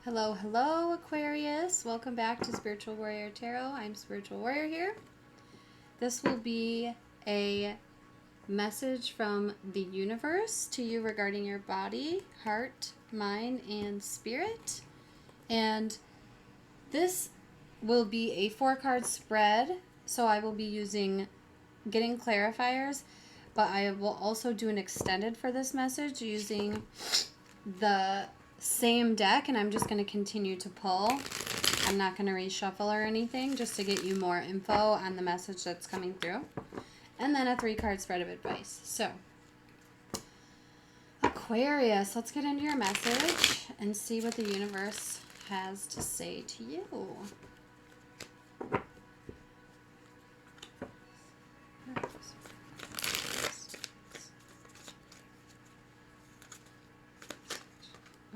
Hello, hello, Aquarius. Welcome back to Spiritual Warrior Tarot. I'm Spiritual Warrior here. This will be a message from the universe to you regarding your body, heart, mind, and spirit. And this will be a 4-card spread. So I will be using getting clarifiers, but I will also do an extended for this message using the same deck, and I'm just going to continue to pull. I'm not going to reshuffle or anything, just to get you more info on the message that's coming through. And then a 3-card spread of advice. So, Aquarius, let's get into your message and see what the universe has to say to you.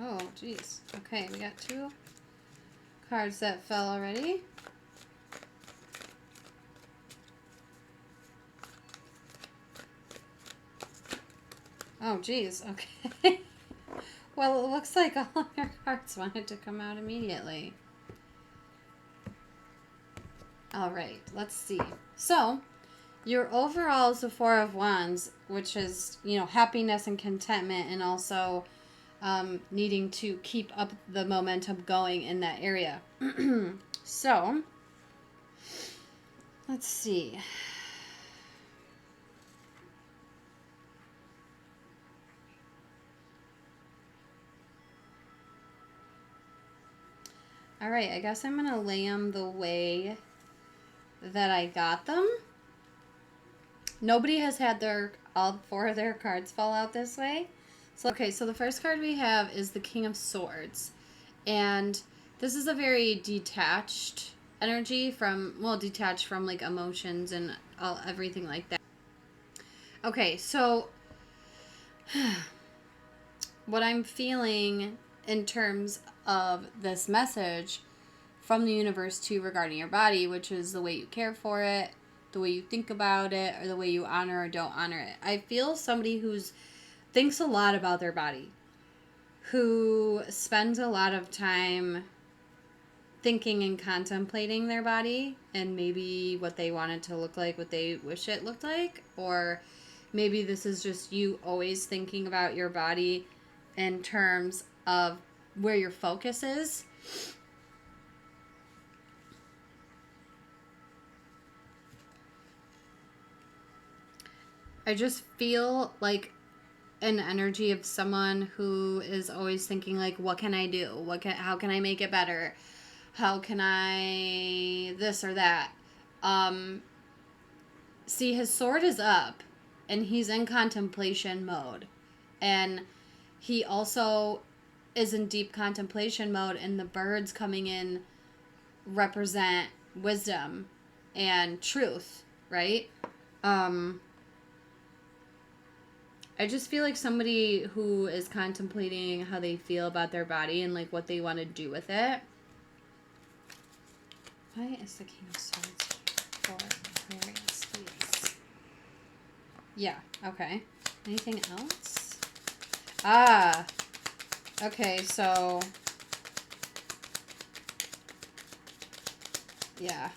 Oh, geez. Okay, we got 2 cards that fell already. Oh, geez. Okay. Well, it looks like all your cards wanted to come out immediately. All right, let's see. So, your overall is the 4 of Wands, which is, happiness and contentment, and also needing to keep up the momentum going in that area. So, let's see. All right, I guess I'm going to lay them the way that I got them. Nobody has had all 4 of their cards fall out this way. So the first card we have is the King of Swords. And this is a very detached energy detached from like emotions and everything like that. Okay, so what I'm feeling in terms of this message from the universe to regarding your body, which is the way you care for it, the way you think about it, or the way you honor or don't honor it. I feel somebody who's thinks a lot about their body, who spends a lot of time thinking and contemplating their body and maybe what they want it to look like, what they wish it looked like, or maybe this is just you always thinking about your body in terms of where your focus is. I just feel like an energy of someone who is always thinking like, what can I do? How can I make it better? How can I this or that? See, his sword is up and he's in contemplation mode. And he also is in deep contemplation mode, and the birds coming in represent wisdom and truth, right? I just feel like somebody who is contemplating how they feel about their body and like what they want to do with it. Why is the King of Swords for Aquarius, please? Yeah, okay. Anything else? Okay, so yeah.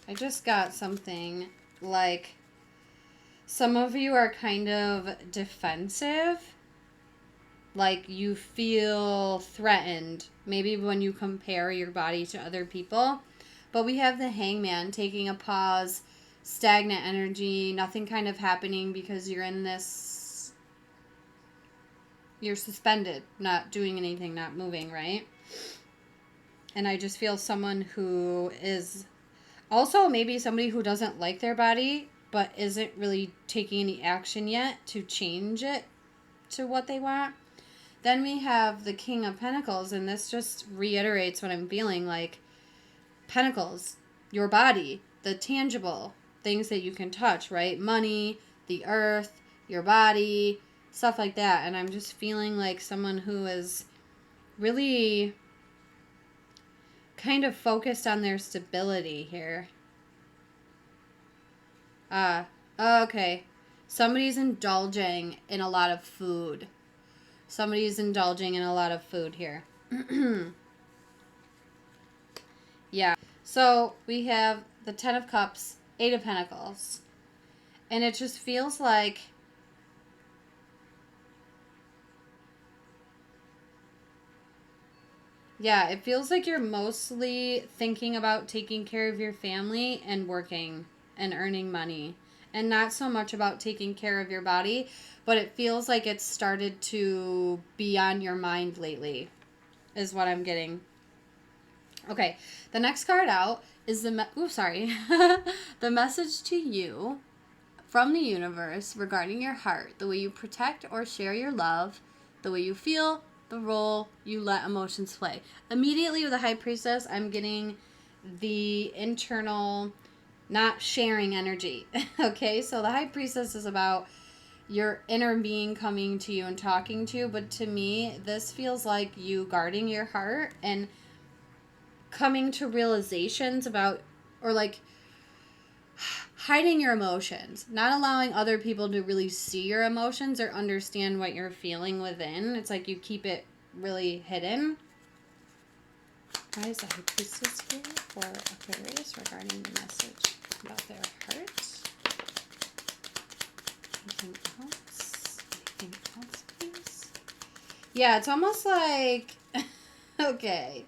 I just got something like some of you are kind of defensive, like you feel threatened, maybe when you compare your body to other people. But we have the Hangman taking a pause, stagnant energy, nothing kind of happening because you're in this, you're suspended, not doing anything, not moving, right? And I just feel someone who is also maybe somebody who doesn't like their body, but isn't really taking any action yet to change it to what they want. Then we have the King of Pentacles, and this just reiterates what I'm feeling like. Pentacles, your body, the tangible things that you can touch, right? Money, the earth, your body, stuff like that. And I'm just feeling like someone who is really kind of focused on their stability here. Okay. Somebody's indulging in a lot of food. Somebody's indulging in a lot of food here. Yeah. So we have the Ten of Cups, Eight of Pentacles. And it just feels like yeah, it feels like you're mostly thinking about taking care of your family and working and earning money. And not so much about taking care of your body, but it feels like it's started to be on your mind lately, is what I'm getting. Okay, the next card out is the the message to you from the universe regarding your heart, the way you protect or share your love, the way you feel, the role you let emotions play. Immediately with the High Priestess, I'm getting the internal not sharing energy. Okay, so the High Priestess is about your inner being coming to you and talking to you, but to me, this feels like you guarding your heart and coming to realizations about, or like hiding your emotions, not allowing other people to really see your emotions or understand what you're feeling within. It's like you keep it really hidden. Why is the High Priestess here for Aquarius regarding the message about their heart? Anything else? Anything else, please? Yeah, it's almost like okay.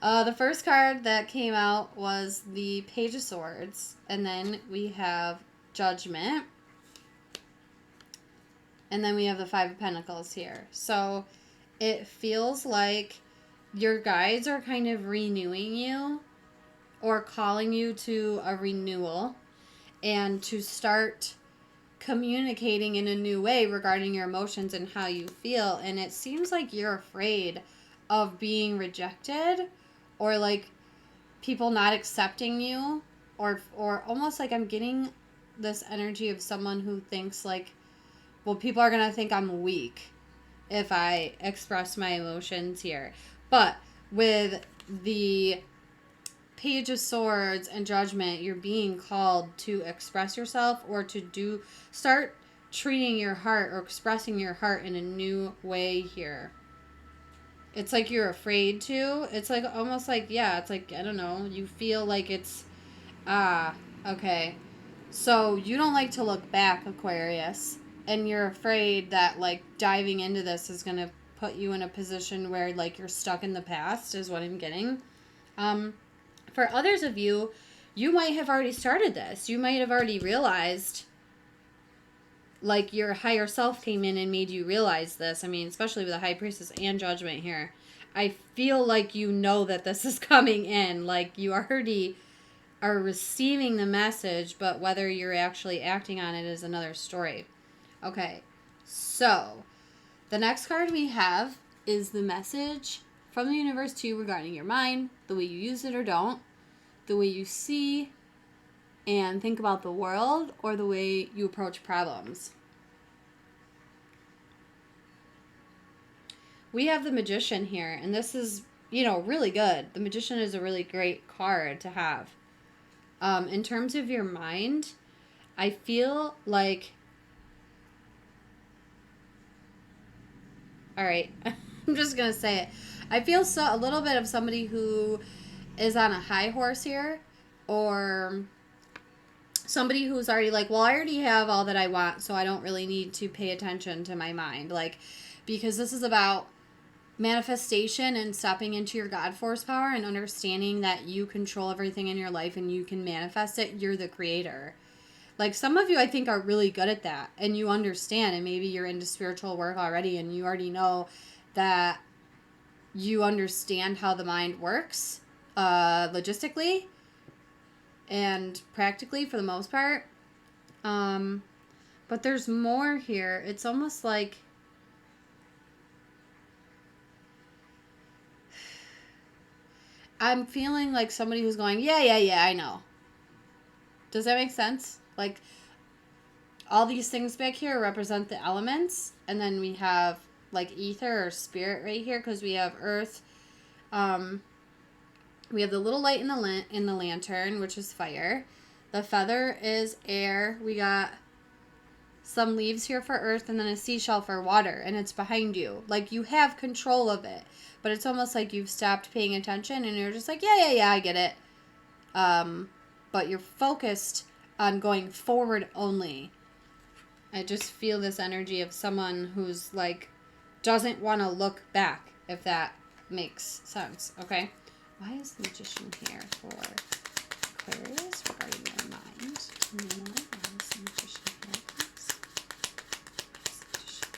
The first card that came out was the Page of Swords, and then we have Judgment, and then we have the Five of Pentacles here. So it feels like your guides are kind of renewing you or calling you to a renewal and to start communicating in a new way regarding your emotions and how you feel. And it seems like you're afraid of being rejected or like people not accepting you, or almost like I'm getting this energy of someone who thinks like, well, people are going to think I'm weak if I express my emotions here. But with the Page of Swords and Judgment, you're being called to express yourself or to start treating your heart or expressing your heart in a new way here. It's like you're afraid to. It's like almost like, yeah, it's like, I don't know, you feel like it's, okay. So you don't like to look back, Aquarius, and you're afraid that like diving into this is going to put you in a position where like you're stuck in the past is what I'm getting. For others of you, you might have already started this. You might have already realized, like, your higher self came in and made you realize this. I mean, especially with the High Priestess and Judgment here. I feel like you know that this is coming in. Like, you already are receiving the message, but whether you're actually acting on it is another story. Okay, so the next card we have is the message from the universe to you regarding your mind, the way you use it or don't, the way you see and think about the world, or the way you approach problems. We have the Magician here, and this is, really good. The Magician is a really great card to have. In terms of your mind, I feel like, all right, I'm just going to say it. I feel a little bit of somebody who is on a high horse here, or somebody who's already like, well, I already have all that I want, so I don't really need to pay attention to my mind. Like, because this is about manifestation and stepping into your God force power and understanding that you control everything in your life and you can manifest it. You're the creator. Like, some of you, I think, are really good at that, and you understand, and maybe you're into spiritual work already, and you already know that you understand how the mind works, logistically and practically for the most part. But there's more here. It's almost like I'm feeling like somebody who's going, yeah, I know. Does that make sense? Like, all these things back here represent the elements, and then we have like ether or spirit right here because we have earth. We have the little light in the lantern, which is fire. The feather is air. We got some leaves here for earth, and then a seashell for water, and it's behind you. Like, you have control of it, but it's almost like you've stopped paying attention, and you're just like, yeah, I get it. But you're focused on going forward only. I just feel this energy of someone who's like, doesn't want to look back, if that makes sense. Okay? Why is the Magician here for Aquarius regarding their mind? Tell me more. Why is the Magician here, please? Why is the Magician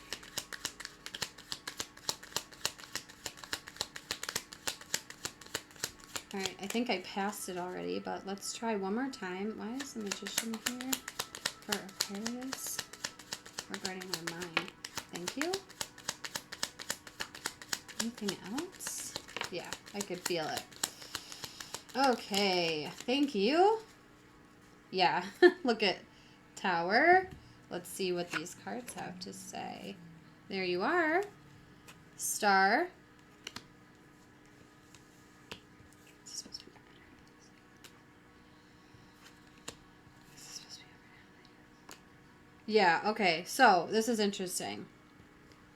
here? Alright, I think I passed it already, but let's try one more time. Why is the Magician here for Aquarius regarding their mind? Thank you. Anything else? Yeah, I could feel it. Okay, thank you. Yeah, look at Tower. Let's see what these cards have to say. There you are. Star. Yeah, okay, so this is interesting.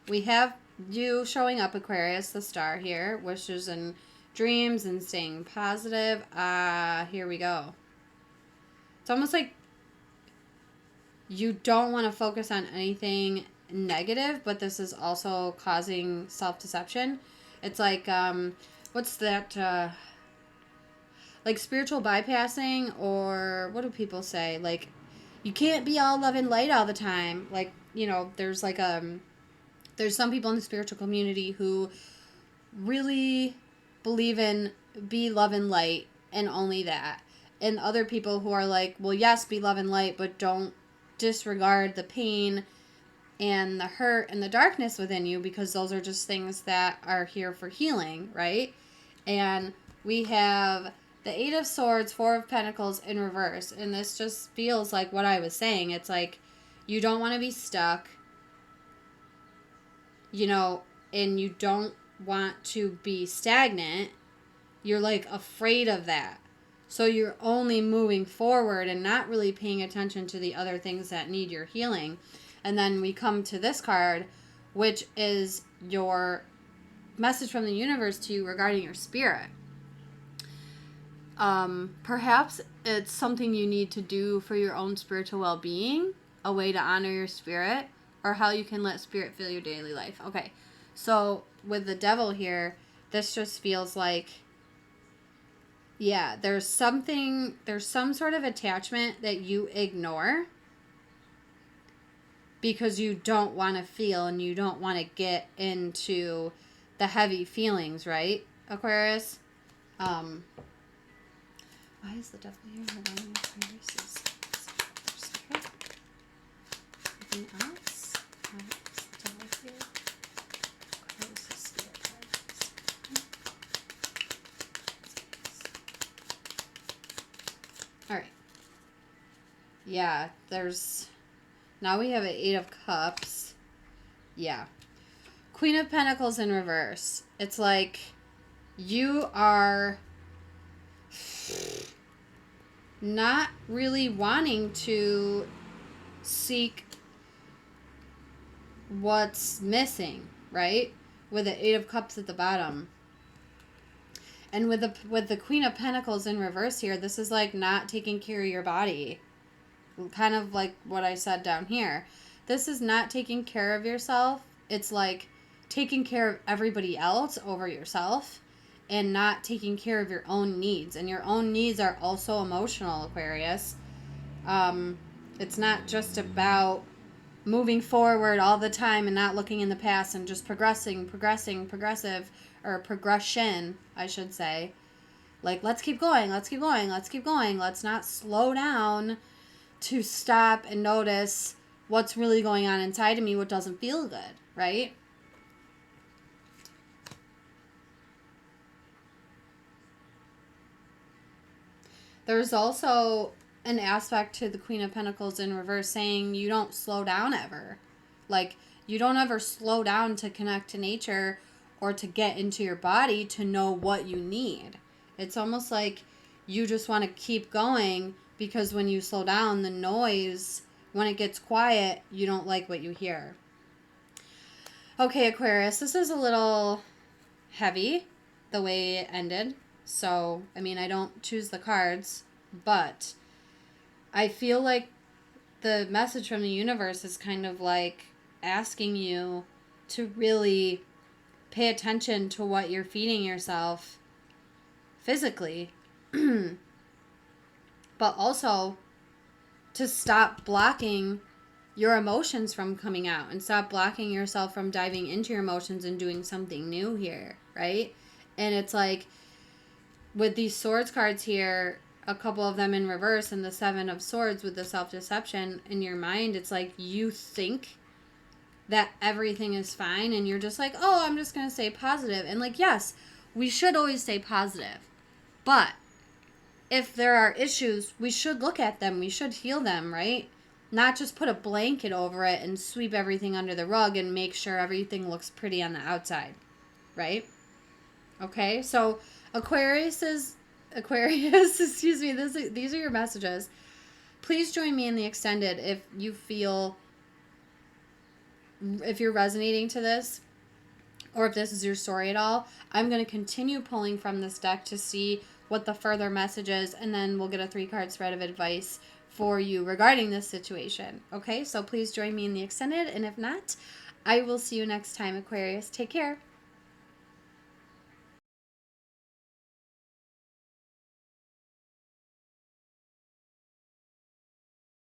We have you showing up, Aquarius, the star here. Wishes and dreams and staying positive. Here we go. It's almost like you don't want to focus on anything negative, but this is also causing self-deception. It's like, what's that, like spiritual bypassing, or what do people say? Like, you can't be all love and light all the time. Like, you know, there's like, there's some people in the spiritual community who really believe in be love and light and only that. And other people who are like, well, yes, be love and light, but don't disregard the pain and the hurt and the darkness within you, because those are just things that are here for healing, right? And we have the Eight of Swords, Four of Pentacles in reverse. And this just feels like what I was saying. It's like you don't want to be stuck, you know, and you don't want to be stagnant. You're like afraid of that. So you're only moving forward and not really paying attention to the other things that need your healing. And then we come to this card, which is your message from the universe to you regarding your spirit. Perhaps it's something you need to do for your own spiritual well-being, a way to honor your spirit, or how you can let spirit fill your daily life. Okay, so with the Devil here, this just feels like, yeah, there's some sort of attachment that you ignore because you don't want to feel and you don't want to get into the heavy feelings, right, Aquarius? Why is the Devil here? Hold on, Aquarius. Anything else? Why is the Devil here? Aquarius' spirit guides. Alright. Yeah, now we have an Eight of Cups. Yeah. Queen of Pentacles in reverse. It's like you are not really wanting to seek what's missing, right? With the Eight of Cups at the bottom. And with the Queen of Pentacles in reverse here, this is like not taking care of your body. Kind of like what I said down here. This is not taking care of yourself. It's like taking care of everybody else over yourself and not taking care of your own needs. And your own needs are also emotional, Aquarius. It's not just about moving forward all the time and not looking in the past and just progressing, or progression, I should say. Like, let's keep going. Let's not slow down to stop and notice what's really going on inside of me, what doesn't feel good, right? There's also an aspect to the Queen of Pentacles in reverse saying you don't slow down ever. Like, you don't ever slow down to connect to nature or to get into your body to know what you need. It's almost like you just want to keep going because when you slow down, the noise when it gets quiet, you don't like what you hear. Okay, Aquarius, this is a little heavy the way it ended. So, I mean, I don't choose the cards, but I feel like the message from the universe is kind of like asking you to really pay attention to what you're feeding yourself physically, but also to stop blocking your emotions from coming out and stop blocking yourself from diving into your emotions and doing something new here, right? And it's like with these swords cards here, a couple of them in reverse and the 7 of swords with the self-deception in your mind, it's like you think that everything is fine and you're just like, oh, I'm just going to stay positive. And like, yes, we should always stay positive. But if there are issues, we should look at them. We should heal them, right? Not just put a blanket over it and sweep everything under the rug and make sure everything looks pretty on the outside, right? Okay, so Aquarius, excuse me, these are your messages. Please join me in the extended if you feel, if you're resonating to this, or if this is your story at all. I'm going to continue pulling from this deck to see what the further message is, and then we'll get a 3-card spread of advice for you regarding this situation. Okay, so please join me in the extended, and if not, I will see you next time, Aquarius. Take care.